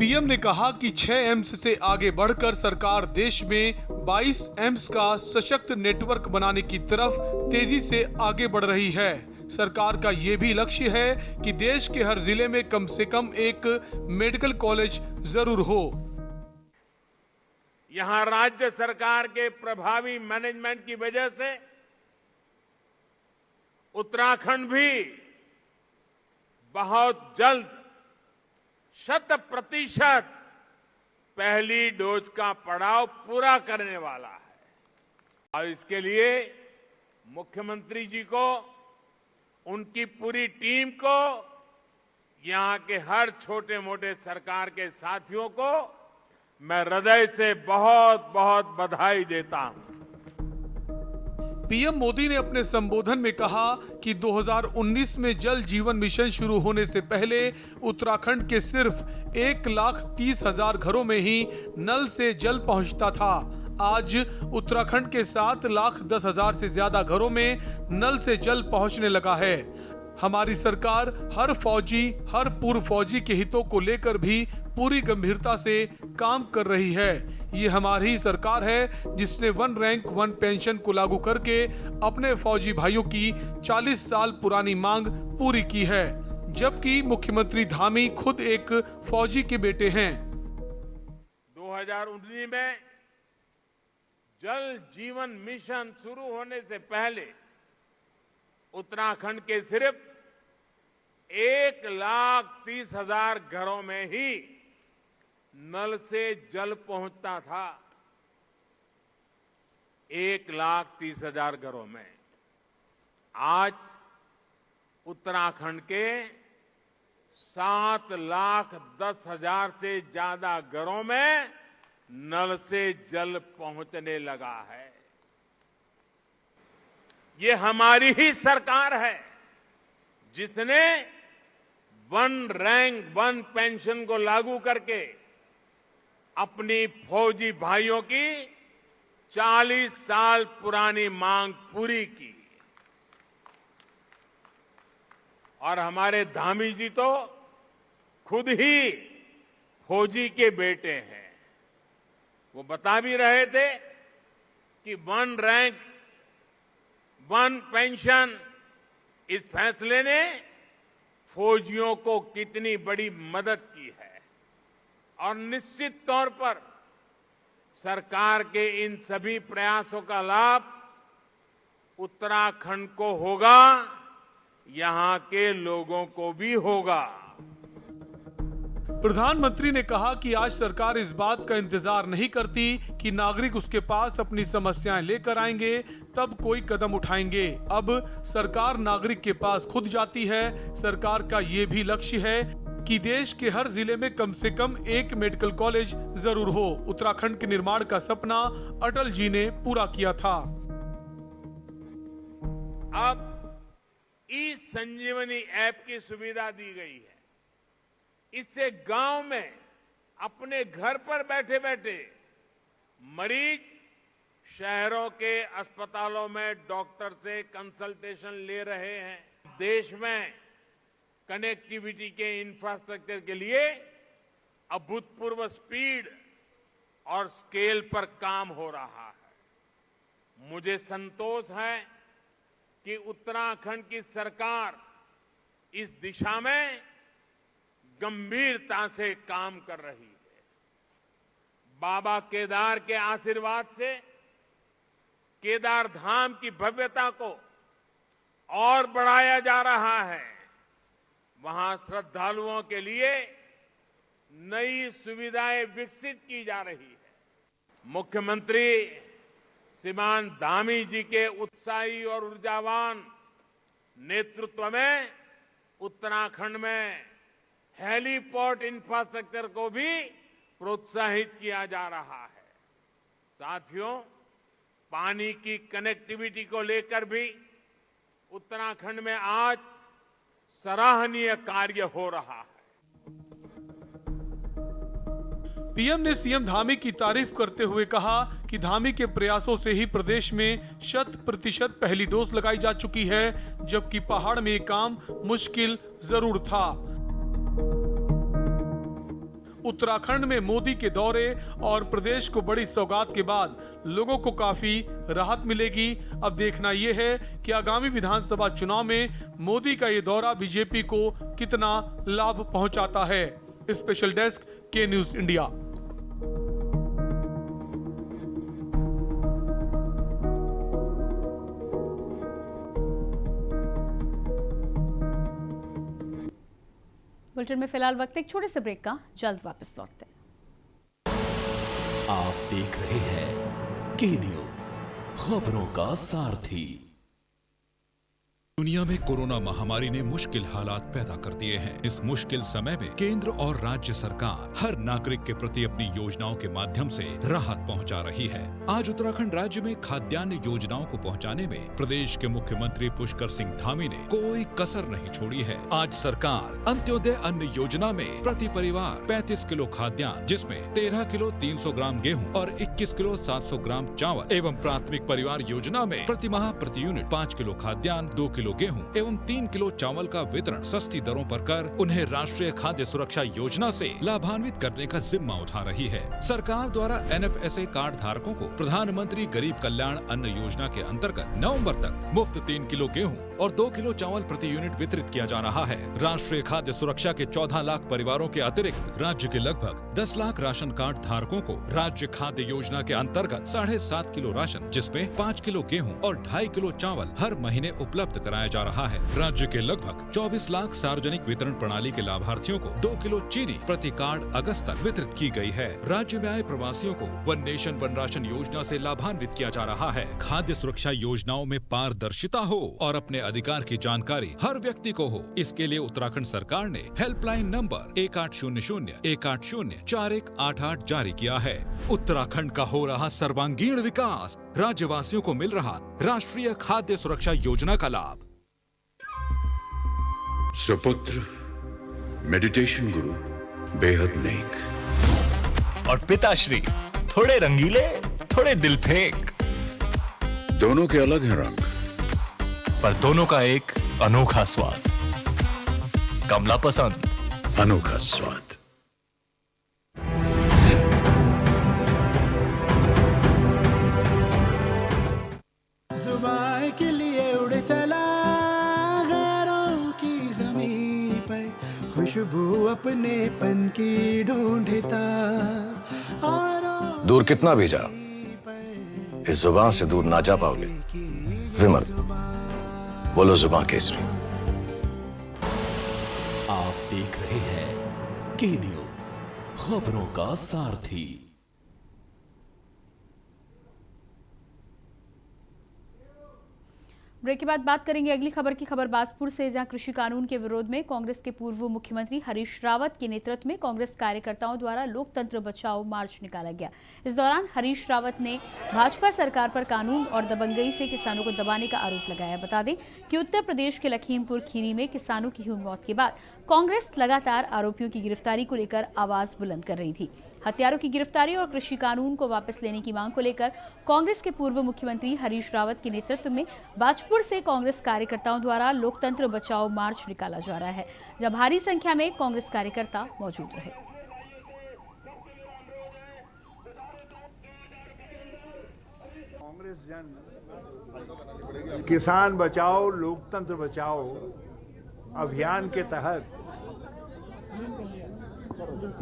PM ने कहा कि 6 एम्स से आगे बढ़कर सरकार देश में 22 एम्स का सशक्त नेटवर्क बनाने की तरफ तेजी से आगे बढ़ रही है। सरकार का ये भी लक्ष्य है कि देश के हर जिले में कम से कम एक मेडिकल कॉलेज जरूर हो। यहां राज्य सरकार के प्रभावी मैनेजमेंट की वजह से उत्तराखंड भी बहुत जल्द 100% पहली डोज का पड़ाव पूरा करने वाला है और इसके लिए मुख्यमंत्री जी को, उनकी पूरी टीम को, यहां के हर छोटे मोटे सरकार के साथियों को मैं हृदय से बहुत बहुत बधाई देता हूं। पीएम मोदी ने अपने संबोधन में कहा कि 2019 में जल जीवन मिशन शुरू होने से पहले उत्तराखंड के सिर्फ 1,30,000 घरों में ही नल से जल पहुंचता था। आज उत्तराखंड के 7,10,000 से ज्यादा घरों में नल से जल पहुंचने लगा है। हमारी सरकार हर फौजी, हर पूर्व फौजी के हितों को लेकर भी पूरी गंभीरता से काम कर रही है। ये हमारी ही सरकार है जिसने 1 रैंक 1 पेंशन को लागू करके अपने फौजी भाइयों की 40 साल पुरानी मांग पूरी की है, जबकि मुख्यमंत्री धामी खुद एक फौजी के बेटे हैं। 2019 में जल जीवन मिशन शुरू होने से पहले उत्तराखंड के सिर्फ 1,30,000 घरों में ही नल से जल पहुंचता था। 1,30,000 घरों में। आज उत्तराखंड के 7,10,000 से ज्यादा घरों में नल से जल पहुंचने लगा है। ये हमारी ही सरकार है जिसने 1 रैंक 1 पेंशन को लागू करके अपनी फौजी भाइयों की 40 साल पुरानी मांग पूरी की। और हमारे धामी जी तो खुद ही फौजी के बेटे हैं। वो बता भी रहे थे कि 1 रैंक 1 पेंशन, इस फैसले ने फौजियों को कितनी बड़ी मदद की है और निश्चित तौर पर सरकार के इन सभी प्रयासों का लाभ उत्तराखंड को होगा, यहां के लोगों को भी होगा। प्रधानमंत्री ने कहा कि आज सरकार इस बात का इंतजार नहीं करती कि नागरिक उसके पास अपनी समस्याएं लेकर आएंगे तब कोई कदम उठाएंगे। अब सरकार नागरिक के पास खुद जाती है। सरकार का ये भी लक्ष्य है कि देश के हर जिले में कम से कम एक मेडिकल कॉलेज जरूर हो। उत्तराखंड के निर्माण का सपना अटल जी ने पूरा किया था। अब ई-संजीवनी ऐप की सुविधा दी गई है। इससे गांव में अपने घर पर बैठे बैठे मरीज शहरों के अस्पतालों में डॉक्टर से कंसल्टेशन ले रहे हैं। देश में कनेक्टिविटी के इंफ्रास्ट्रक्चर के लिए अभूतपूर्व स्पीड और स्केल पर काम हो रहा है। मुझे संतोष है कि उत्तराखंड की सरकार इस दिशा में गंभीरता से काम कर रही है। बाबा केदार के आशीर्वाद से केदार धाम की भव्यता को और बढ़ाया जा रहा है। वहां श्रद्धालुओं के लिए नई सुविधाएं विकसित की जा रही है। मुख्यमंत्री श्रीमान धामी जी के उत्साही और ऊर्जावान नेतृत्व में उत्तराखंड में हेलीपोर्ट इंफ्रास्ट्रक्चर को भी प्रोत्साहित किया जा रहा है। साथियों, पानी की कनेक्टिविटी को लेकर भी उत्तराखंड में आज सराहनीय कार्य हो रहा है। पीएम ने सीएम धामी की तारीफ करते हुए कहा कि धामी के प्रयासों से ही प्रदेश में 100% पहली डोज लगाई जा चुकी है, जबकि पहाड़ में ये काम मुश्किल जरूर था। उत्तराखंड में मोदी के दौरे और प्रदेश को बड़ी सौगात के बाद लोगों को काफी राहत मिलेगी। अब देखना यह है कि आगामी विधानसभा चुनाव में मोदी का ये दौरा बीजेपी को कितना लाभ पहुंचाता है। स्पेशल डेस्क के न्यूज इंडिया। बुलेटिन में फिलहाल वक्त एक छोटे से ब्रेक का, जल्द वापस लौटते हैं। आप देख रहे हैं के न्यूज, खबरों का सारथी। दुनिया में कोरोना महामारी ने मुश्किल हालात पैदा कर दिए हैं। इस मुश्किल समय में केंद्र और राज्य सरकार हर नागरिक के प्रति अपनी योजनाओं के माध्यम से राहत पहुंचा रही है। आज उत्तराखंड राज्य में खाद्यान्न योजनाओं को पहुंचाने में प्रदेश के मुख्यमंत्री पुष्कर सिंह धामी ने कोई कसर नहीं छोड़ी है। आज सरकार अंत्योदय अन्न योजना में प्रति परिवार 35 किलो खाद्यान्न, जिसमें 13 किलो 300 ग्राम गेहूँ और 21 किलो 700 ग्राम चावल एवं प्राथमिक परिवार योजना में प्रति माह प्रति यूनिट 5 किलो खाद्यान्न, 2 किलो गेहूं एवं 3 किलो चावल का वितरण सस्ती दरों पर कर उन्हें राष्ट्रीय खाद्य सुरक्षा योजना से लाभान्वित करने का जिम्मा उठा रही है। सरकार द्वारा NFSA कार्ड धारकों को प्रधानमंत्री गरीब कल्याण अन्न योजना के अंतर्गत नवंबर तक मुफ्त 3 किलो गेहूं और 2 किलो चावल प्रति यूनिट वितरित किया जा रहा है। राष्ट्रीय खाद्य सुरक्षा के 14 लाख परिवारों के अतिरिक्त राज्य के लगभग 10 लाख राशन कार्ड धारकों को राज्य खाद्य योजना के अंतर्गत 7.5 किलो राशन, जिसमें 5 किलो गेहूं और 2.5 किलो चावल हर महीने उपलब्ध कराया जा रहा है। राज्य के लगभग 24 लाख सार्वजनिक वितरण प्रणाली के लाभार्थियों को 2 किलो चीनी प्रति कार्ड अगस्त तक वितरित की गई है। राज्य में आए प्रवासियों को वन नेशन वन राशन योजना से लाभान्वित किया जा रहा है। खाद्य सुरक्षा योजनाओं में पारदर्शिता हो और अपने अधिकार की जानकारी हर व्यक्ति को हो, इसके लिए उत्तराखंड सरकार ने हेल्पलाइन नंबर 1800-180-4188 जारी किया है। उत्तराखंड का हो रहा सर्वांगीण विकास, राज्यवासियों को मिल रहा राष्ट्रीय खाद्य सुरक्षा योजना का लाभ। सुपुत्र मेडिटेशन गुरु बेहद नेक और पिताश्री थोड़े रंगीले, थोड़े दिलफेक। दोनों के अलग हैं रंग, पर दोनों का एक अनोखा स्वाद। कमला पसंद, अनोखा स्वाद। जुबान के लिए उड़ चला गैरों की ज़मीं पर, खुशबू अपनेपन की ढूंढता। दूर कितना भी जा, इस जुबान से दूर ना जा पाओगे। विमल, बोलो जुबान केसरी। आप देख रहे हैं के न्यूज, खबरों का सारथी। ब्रेक के बाद बात करेंगे अगली खबर की। खबर बाजपुर से, जहां कृषि कानून के विरोध में कांग्रेस के पूर्व मुख्यमंत्री हरीश रावत के नेतृत्व में कांग्रेस कार्यकर्ताओं द्वारा लोकतंत्र बचाओ मार्च निकाला गया। इस दौरान हरीश रावत ने भाजपा सरकार पर कानून और दबंगई से किसानों को दबाने का आरोप लगाया। बता दें कि उत्तर प्रदेश के लखीमपुर खीरी में किसानों की हुई मौत के बाद कांग्रेस लगातार आरोपियों की गिरफ्तारी को लेकर आवाज बुलंद कर रही थी। हत्यारों की गिरफ्तारी और कृषि कानून को वापस लेने की मांग को लेकर कांग्रेस के पूर्व मुख्यमंत्री हरीश रावत के नेतृत्व में बाजपुर से कांग्रेस कार्यकर्ताओं द्वारा लोकतंत्र बचाओ मार्च निकाला जा रहा है, जहां भारी संख्या में कांग्रेस कार्यकर्ता मौजूद रहे। कांग्रेस जन किसान बचाओ लोकतंत्र बचाओ अभियान के तहत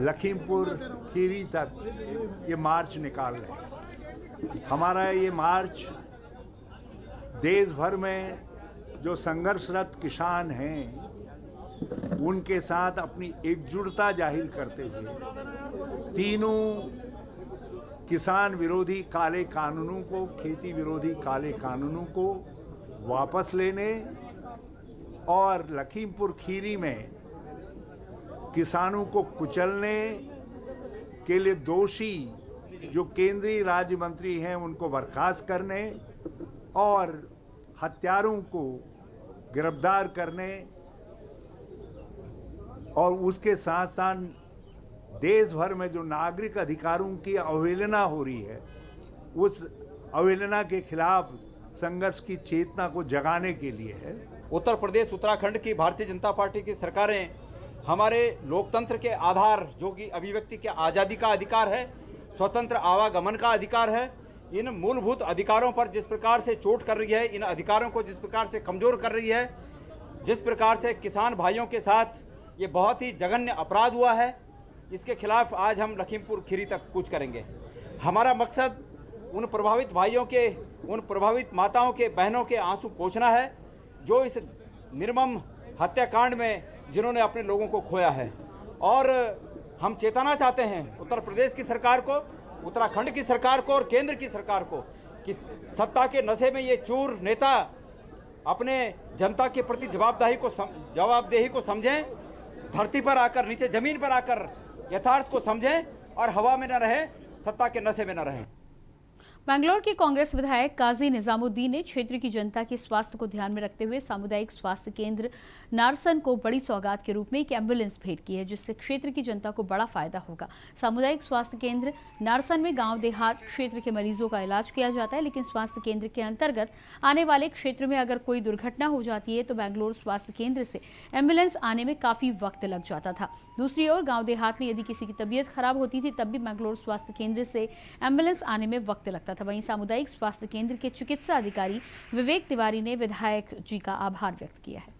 लखीमपुर खीरी तक ये मार्च निकाल रहे हैं। हमारा ये मार्च देश भर में जो संघर्षरत किसान हैं उनके साथ अपनी एकजुटता जाहिर करते हुए तीनों किसान विरोधी काले कानूनों को, खेती विरोधी काले कानूनों को वापस लेने और लखीमपुर खीरी में किसानों को कुचलने के लिए दोषी जो केंद्रीय राज्य मंत्री हैं उनको बर्खास्त करने और हत्यारों को गिरफ्तार करने और उसके साथ साथ देश भर में जो नागरिक अधिकारों की अवहेलना हो रही है उस अवहेलना के खिलाफ संघर्ष की चेतना को जगाने के लिए है। उत्तर प्रदेश उत्तराखंड की भारतीय जनता पार्टी की सरकारें हमारे लोकतंत्र के आधार जो कि अभिव्यक्ति के आज़ादी का अधिकार है, स्वतंत्र आवागमन का अधिकार है, इन मूलभूत अधिकारों पर जिस प्रकार से चोट कर रही है, इन अधिकारों को जिस प्रकार से कमज़ोर कर रही है, जिस प्रकार से किसान भाइयों के साथ ये बहुत ही जघन्य अपराध हुआ है, इसके खिलाफ आज हम लखीमपुर खीरी तक कूच करेंगे। हमारा मकसद उन प्रभावित भाइयों के, उन प्रभावित माताओं के, बहनों के आंसू पोंछना है जो इस निर्मम हत्याकांड में जिन्होंने अपने लोगों को खोया है। और हम चेताना चाहते हैं उत्तर प्रदेश की सरकार को, उत्तराखंड की सरकार को और केंद्र की सरकार को कि सत्ता के नशे में ये चूर नेता अपने जनता के प्रति जवाबदेही को समझें, धरती पर आकर, नीचे जमीन पर आकर यथार्थ को समझें और हवा में न रहें, सत्ता के नशे में न रहें। बैंगलोर के कांग्रेस विधायक काजी निजामुद्दीन ने क्षेत्र की जनता के स्वास्थ्य को ध्यान में रखते हुए सामुदायिक स्वास्थ्य केंद्र नारसन को बड़ी सौगात के रूप में एक एम्बुलेंस भेंट की है, जिससे क्षेत्र की जनता को बड़ा फायदा होगा। सामुदायिक स्वास्थ्य केंद्र नारसन में गांव देहात क्षेत्र के मरीजों का इलाज किया जाता है, लेकिन स्वास्थ्य केंद्र के अंतर्गत आने वाले क्षेत्र में अगर कोई दुर्घटना हो जाती है तो बैंगलोर स्वास्थ्य केंद्र से एम्बुलेंस आने में काफी वक्त लग जाता था। दूसरी ओर गाँव देहात में यदि किसी की तबीयत खराब होती थी तब भी बैंगलोर स्वास्थ्य केंद्र से एम्बुलेंस आने में वक्त लगता था। वहीं सामुदायिक स्वास्थ्य केंद्र के चिकित्सा अधिकारी विवेक तिवारी ने विधायक जी का आभार व्यक्त किया है।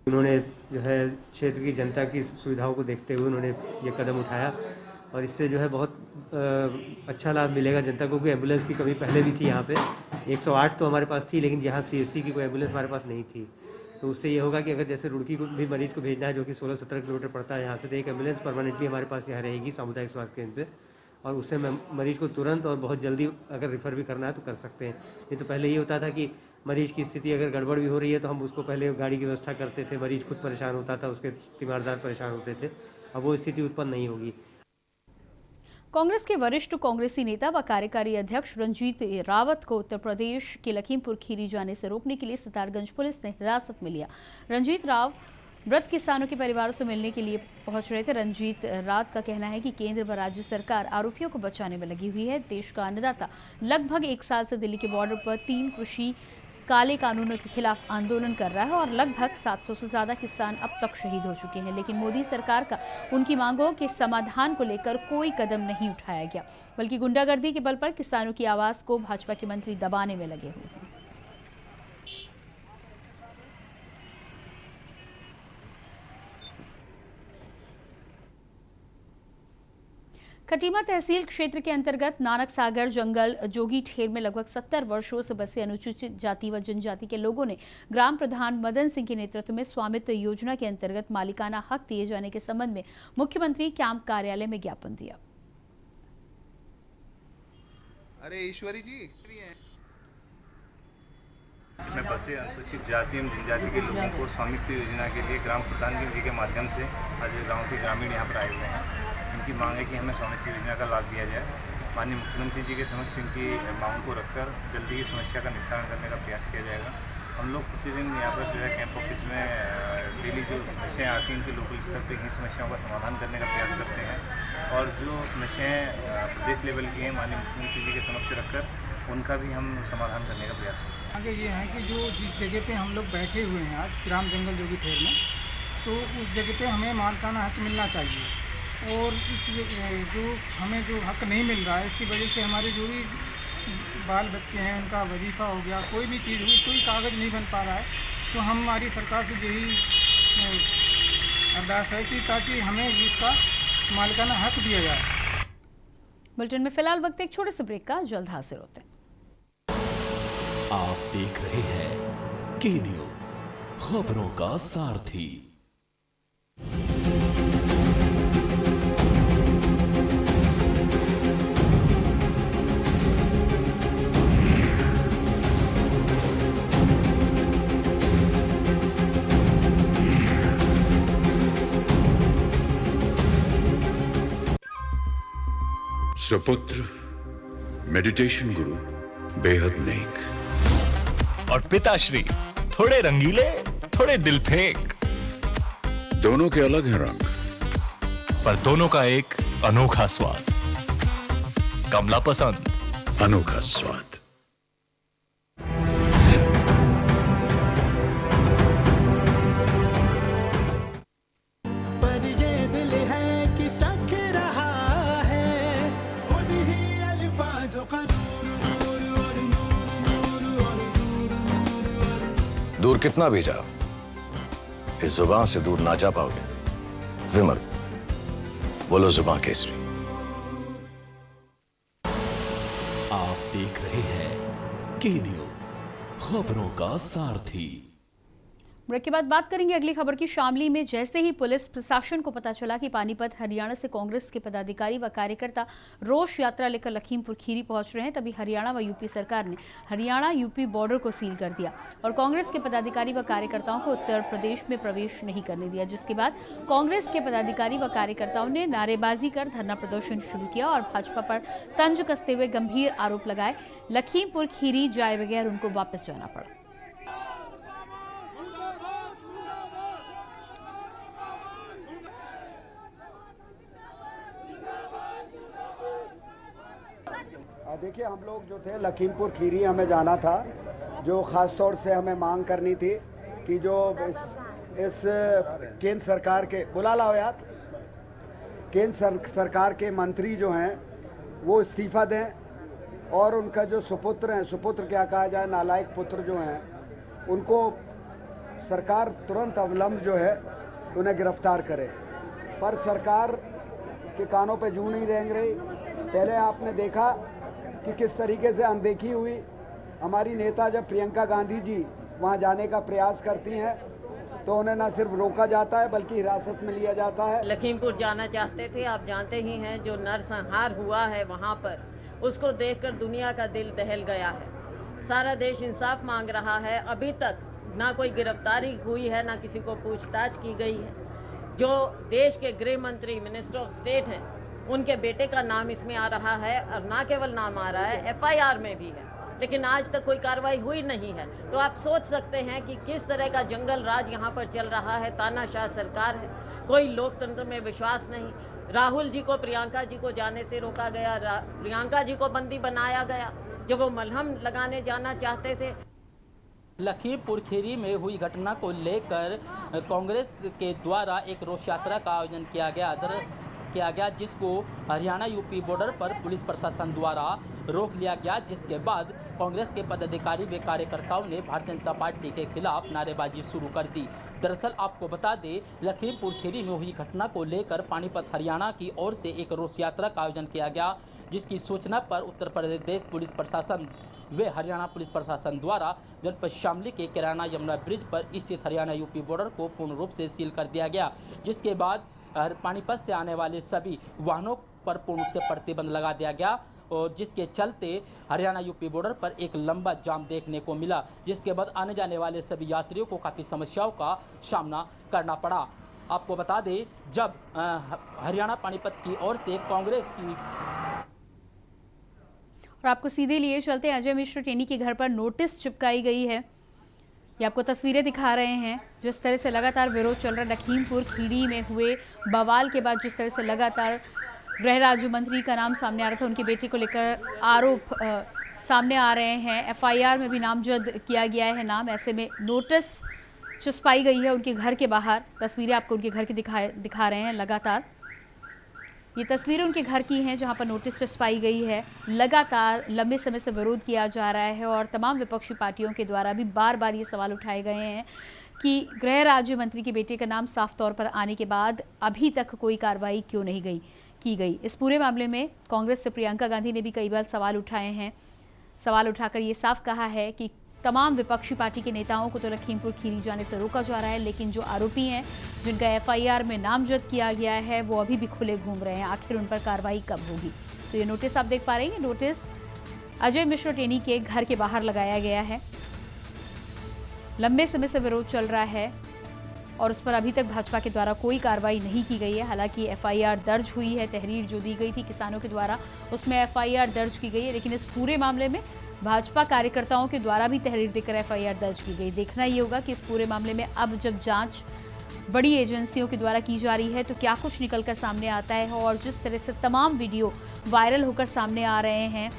उन्होंने जो है क्षेत्र की जनता की सुविधाओं को देखते हुए उन्होंने ये कदम उठाया और इससे जो है बहुत अच्छा लाभ मिलेगा जनता को। एम्बुलेंस की कमी पहले भी थी यहाँ पे, 108 तो हमारे पास थी, लेकिन यहाँ CSC की कोई एम्बुलेंस हमारे पास नहीं थी। तो उससे ये होगा कि अगर जैसे रुड़की को भी मरीज को भेजना है जो कि 16-17 किलोमीटर पड़ता है यहाँ से, तो एक एम्बुलेंस परमानेंटली हमारे पास यहाँ रहेगी सामुदायिक स्वास्थ्य केंद्र पे, और उससे मरीज को तुरंत और बहुत जल्दी अगर रिफ़र भी करना है तो कर सकते हैं। नहीं तो पहले ये होता था कि मरीज की स्थिति अगर गड़बड़ भी हो रही है तो हम उसको पहले गाड़ी की व्यवस्था करते थे, मरीज खुद परेशान होता था, उसके तीमारदार परेशान होते थे। अब वो स्थिति उत्पन्न नहीं होगी। कांग्रेस के वरिष्ठ कांग्रेसी नेता व कार्यकारी अध्यक्ष रंजीत रावत को उत्तर प्रदेश के लखीमपुर खीरी जाने से रोकने के लिए सितारगंज पुलिस ने हिरासत में लिया। रंजीत राव मृत किसानों के परिवारों से मिलने के लिए पहुंच रहे थे। रंजीत रावत का कहना है कि केंद्र व राज्य सरकार आरोपियों को बचाने में लगी हुई है। देश का अन्नदाता लगभग 1 साल से दिल्ली के बॉर्डर पर 3 कृषि काले कानूनों के खिलाफ आंदोलन कर रहा है और लगभग 700 से ज्यादा किसान अब तक शहीद हो चुके हैं, लेकिन मोदी सरकार का उनकी मांगों के समाधान को लेकर कोई कदम नहीं उठाया गया, बल्कि गुंडागर्दी के बल पर किसानों की आवाज को भाजपा के मंत्री दबाने में लगे हुए हैं। खटीमा तहसील क्षेत्र के अंतर्गत नानक सागर जंगल जोगी ठेर में लगभग 70 वर्षों से बसे अनुसूचित जाति व जनजाति के लोगों ने ग्राम प्रधान मदन सिंह के नेतृत्व में स्वामित्व योजना के अंतर्गत मालिकाना हक दिए जाने के संबंध में मुख्यमंत्री कैंप कार्यालय में ज्ञापन दिया। अरे ईश्वरी जी में बसे अनुसूचित जाति एवं जनजाति के लोगों को स्वामित्व योजना के लिए ग्राम प्रधान जी के माध्यम से आज गाँव के ग्रामीण यहाँ पर आए हुए हैं। इनकी मांग है कि हमें स्वामित्व योजना का लाभ दिया जाए। माननीय मुख्यमंत्री जी के समक्ष इनकी मांग को रखकर जल्दी ही समस्या का निस्तारण करने का प्रयास किया जाएगा। हम लोग प्रतिदिन यहाँ पर जो है कैंप ऑफिस में डेली जो समस्याएं आती हैं उनके लोकल स्तर पर इन समस्याओं का समाधान करने का प्रयास करते हैं और जो समस्याएँ प्रदेश लेवल की हैं माननीय मुख्यमंत्री जी के समक्ष रखकर उनका भी हम समाधान करने का प्रयास करते हैं। आगे ये है कि जो जिस जगह पे हम लोग बैठे हुए हैं आज ग्राम जंगल जोगी ठेर में, तो उस जगह पे हमें मालिकाना हक मिलना चाहिए और इस जो हमें जो हक नहीं मिल रहा है इसकी वजह से हमारे जो भी बाल बच्चे हैं उनका वजीफ़ा हो गया, कोई भी चीज़ हुई, कोई कागज़ नहीं बन पा रहा है। तो हमारी सरकार से यही अरदास है कि ताकि हमें इसका मालिकाना हक दिया जाए। बुलेटिन में फिलहाल वक्त एक छोटे से ब्रेक का, जल्द हाजिर होते हैं। आप देख रहे हैं के न्यूज़, खबरों का सारथी। सुपुत्र मेडिटेशन गुरु बेहद नेक और पिताश्री थोड़े रंगीले थोड़े दिल फेंक। दोनों के अलग हैं रंग, पर दोनों का एक अनोखा स्वाद। कमला पसंद, अनोखा स्वाद। दूर कितना भी जाओ, इस जुबान से दूर ना जा पाओगे। विमल, बोलो जुबान केसरी। आप देख रहे हैं के न्यूज, खबरों का सारथी। ब्रेक के बाद बात करेंगे अगली खबर की। शामली में जैसे ही पुलिस प्रशासन को पता चला कि पानीपत हरियाणा से कांग्रेस के पदाधिकारी व कार्यकर्ता रोष यात्रा लेकर लखीमपुर खीरी पहुंच रहे हैं, तभी हरियाणा व यूपी सरकार ने हरियाणा यूपी बॉर्डर को सील कर दिया और कांग्रेस के पदाधिकारी व कार्यकर्ताओं को उत्तर प्रदेश में प्रवेश नहीं करने दिया, जिसके बाद कांग्रेस के पदाधिकारी व कार्यकर्ताओं ने नारेबाजी कर धरना प्रदर्शन शुरू किया और भाजपा पर तंज कसते हुए गंभीर आरोप लगाए। लखीमपुर खीरी जाए बगैर उनको वापस जाना पड़ा। देखिए, हम लोग जो थे लखीमपुर खीरी हमें जाना था, जो ख़ास तौर से हमें मांग करनी थी कि जो इस केंद्र सरकार के बुला लाओ यार, केंद्र सरकार के मंत्री जो हैं वो इस्तीफ़ा दें और उनका जो सुपुत्र हैं, सुपुत्र क्या कहा जाए, नालायक पुत्र जो हैं, उनको सरकार तुरंत अवलंब जो है उन्हें गिरफ्तार करे। पर सरकार के कानों पे जूं नहीं रेंग रही। पहले आपने देखा कि किस तरीके से अनदेखी हुई। हमारी नेता जब प्रियंका गांधी जी वहां जाने का प्रयास करती हैं तो उन्हें न सिर्फ रोका जाता है बल्कि हिरासत में लिया जाता है। लखीमपुर जाना चाहते थे, आप जानते ही हैं जो नरसंहार हुआ है वहां पर, उसको देखकर दुनिया का दिल दहल गया है। सारा देश इंसाफ मांग रहा है। अभी तक ना कोई गिरफ्तारी हुई है, ना किसी को पूछताछ की गई है। जो देश के गृह मंत्री, मिनिस्टर ऑफ स्टेट हैं, उनके बेटे का नाम इसमें आ रहा है और ना केवल नाम आ रहा है, FIR में भी है, लेकिन आज तक कोई कार्रवाई हुई नहीं है। तो आप सोच सकते हैं कि किस तरह का जंगल राज यहाँ पर चल रहा है। तानाशाह सरकार है, कोई लोकतंत्र में विश्वास नहीं। राहुल जी को, प्रियंका जी को जाने से रोका गया, प्रियंका जी को बंदी बनाया गया जब वो मलहम लगाने जाना चाहते थे। लखीमपुर खीरी में हुई घटना को लेकर कांग्रेस के द्वारा एक रोष यात्रा का आयोजन किया गया, जिसको हरियाणा यूपी बॉर्डर पर पुलिस प्रशासन द्वारा रोक लिया गया, जिसके बाद कांग्रेस के पदाधिकारी व कार्यकर्ताओं ने भारतीय जनता पार्टी के खिलाफ नारेबाजी शुरू कर दी। दरअसल आपको बता दें, लखीमपुर खीरी में हुई घटना को लेकर पानीपत हरियाणा की ओर से एक रोष यात्रा का आयोजन किया गया, जिसकी सूचना पर उत्तर प्रदेश पुलिस प्रशासन व हरियाणा पुलिस प्रशासन द्वारा जनपद शामली के किराना यमुना ब्रिज पर स्थित हरियाणा यूपी बॉर्डर को पूर्ण रूप से सील कर दिया गया, जिसके बाद पानीपत से आने वाले सभी वाहनों पर पूर्ण रूप से प्रतिबंध लगा दिया गया और जिसके चलते हरियाणा यूपी बॉर्डर पर एक लंबा जाम देखने को मिला, जिसके बाद आने जाने वाले सभी यात्रियों को काफ़ी समस्याओं का सामना करना पड़ा। आपको बता दें, जब हरियाणा पानीपत की ओर से कांग्रेस की और आपको सीधे लिए चलते अजय मिश्र टेनी के घर पर नोटिस चिपकाई गई है। ये आपको तस्वीरें दिखा रहे हैं, जिस तरह से लगातार विरोध चल रहा है। लखीमपुर खीरी में हुए बवाल के बाद जिस तरह से लगातार गृह राज्य मंत्री का नाम सामने आ रहा था, उनकी बेटी को लेकर आरोप सामने आ रहे हैं। FIR में भी नामजद किया गया है नाम। ऐसे में नोटिस चिपकाई गई है उनके घर के बाहर। तस्वीरें आपको उनके घर की दिखा रहे हैं लगातार। ये तस्वीरें उनके घर की हैं जहां पर नोटिस चिपकाई गई है। लगातार लंबे समय से विरोध किया जा रहा है और तमाम विपक्षी पार्टियों के द्वारा भी बार बार ये सवाल उठाए गए हैं कि गृह राज्य मंत्री के बेटे का नाम साफ तौर पर आने के बाद अभी तक कोई कार्रवाई क्यों नहीं की गई। इस पूरे मामले में कांग्रेस से प्रियंका गांधी ने भी कई बार सवाल उठाए हैं। सवाल उठाकर ये साफ कहा है कि तमाम विपक्षी पार्टी के नेताओं को तो लखीमपुर खीरी जाने से रोका जा रहा है, लेकिन जो आरोपी हैं जिनका FIR में नामजद किया गया है वो अभी भी खुले घूम रहे हैं। आखिर उन पर कार्रवाई कब होगी? तो ये नोटिस आप देख पा रहे हैं। नोटिस अजय मिश्र टेनी के घर के बाहर लगाया गया है। लंबे समय से विरोध चल रहा है और उस पर अभी तक भाजपा के द्वारा कोई कार्रवाई नहीं की गई है। हालांकि FIR दर्ज हुई है, तहरीर जो दी गई थी किसानों के द्वारा उसमें FIR दर्ज की गई है, लेकिन इस पूरे मामले में भाजपा कार्यकर्ताओं के द्वारा भी तहरीर देकर FIR दर्ज की गई। देखना ये होगा कि इस पूरे मामले में अब जब जांच बड़ी एजेंसियों के द्वारा की जा रही है तो क्या कुछ निकलकर सामने आता है। और जिस तरह से तमाम वीडियो वायरल होकर सामने आ रहे हैं,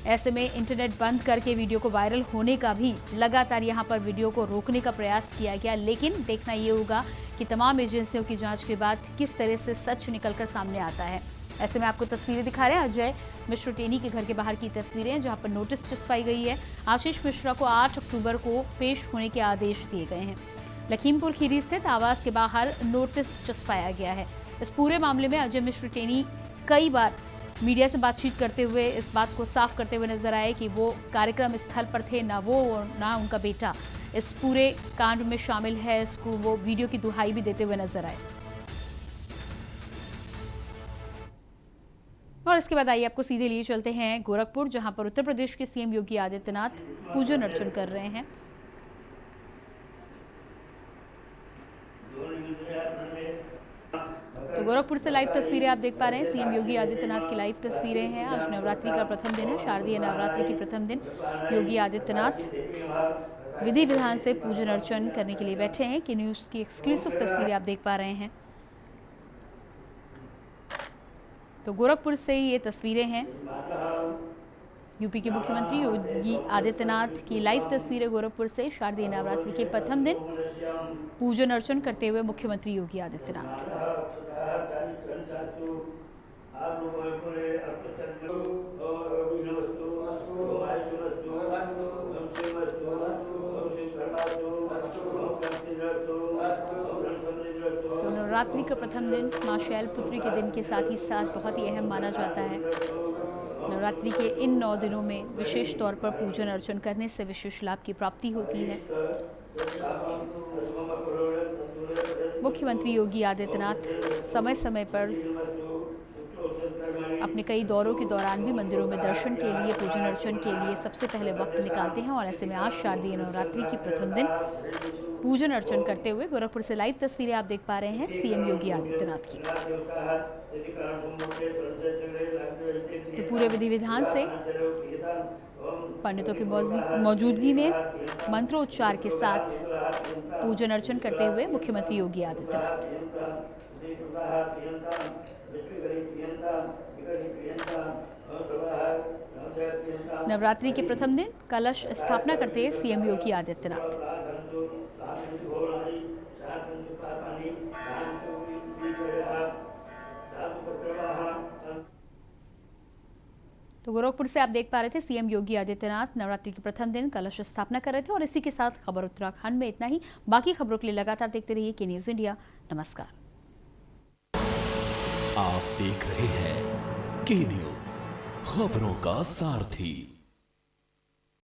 ऐसे में इंटरनेट बंद करके वीडियो को वायरल होने का भी लगातार यहाँ पर वीडियो को रोकने का प्रयास किया गया। लेकिन देखना ये होगा कि तमाम एजेंसियों की जांच के बाद किस तरह से सच निकलकर सामने आता है। ऐसे में आपको तस्वीरें दिखा रहे हैं अजय मिश्र टेनी के घर के बाहर की तस्वीरें हैं, जहां पर नोटिस चिपकाई गई है। आशीष मिश्रा को 8 अक्टूबर को पेश होने के आदेश दिए गए हैं। लखीमपुर खीरी स्थित आवास के बाहर नोटिस चिपकाया गया है। इस पूरे मामले में अजय मिश्र टेनी कई बार मीडिया से बातचीत करते हुए इस बात को साफ करते हुए नजर आए कि वो कार्यक्रम स्थल पर थे, ना वो और ना उनका बेटा इस पूरे कांड में शामिल है। इसको वो वीडियो की दुहाई भी देते हुए नजर आए। और इसके बाद आइए आपको सीधे लिए चलते हैं गोरखपुर, जहां पर उत्तर प्रदेश के सीएम योगी आदित्यनाथ पूजन अर्चन कर रहे हैं। तो गोरखपुर से लाइव तस्वीरें आप देख पा रहे हैं। सीएम योगी आदित्यनाथ की लाइव तस्वीरें हैं। आज नवरात्रि का प्रथम दिन है, शारदीय नवरात्रि की प्रथम दिन। योगी आदित्यनाथ विधि विधान से पूजन अर्चन करने के लिए बैठे हैं। कि न्यूज़ की एक्सक्लूसिव तस्वीरें आप देख पा रहे हैं। तो गोरखपुर से ये तस्वीरें हैं। यूपी के मुख्यमंत्री योगी आदित्यनाथ की लाइव तस्वीरें गोरखपुर से। शारदीय नवरात्रि के प्रथम दिन पूजन अर्चन करते हुए मुख्यमंत्री योगी आदित्यनाथ। तो नवरात्रि का प्रथम दिन मां शैलपुत्री के दिन के साथ ही साथ बहुत ही अहम माना जाता है। नवरात्रि के इन 9 दिनों में विशेष तौर पर पूजन अर्चन करने से विशेष लाभ की प्राप्ति होती है। मुख्यमंत्री योगी आदित्यनाथ समय समय पर अपने कई दौरों के दौरान भी मंदिरों में दर्शन के लिए, पूजन अर्चन के लिए सबसे पहले वक्त निकालते हैं। और ऐसे में आज शारदीय नवरात्रि की प्रथम दिन पूजन अर्चन करते हुए गोरखपुर से लाइव तस्वीरें आप देख पा रहे हैं सीएम योगी आदित्यनाथ की। तो पूरे विधि विधान से पंडितों की मौजूदगी में मंत्रोच्चार के साथ पूजन अर्चन करते हुए मुख्यमंत्री योगी आदित्यनाथ। नवरात्रि के प्रथम दिन कलश स्थापना करते हैं सीएम योगी आदित्यनाथ। तो गोरखपुर से आप देख पा रहे थे सीएम योगी आदित्यनाथ नवरात्रि के प्रथम दिन कलश स्थापना कर रहे थे। और इसी के साथ खबर उत्तराखंड में इतना ही। बाकी खबरों के लिए लगातार देखते रहिए के न्यूज़ इंडिया। नमस्कार। आप देख रहे हैं के न्यूज़, खबरों का सारथी।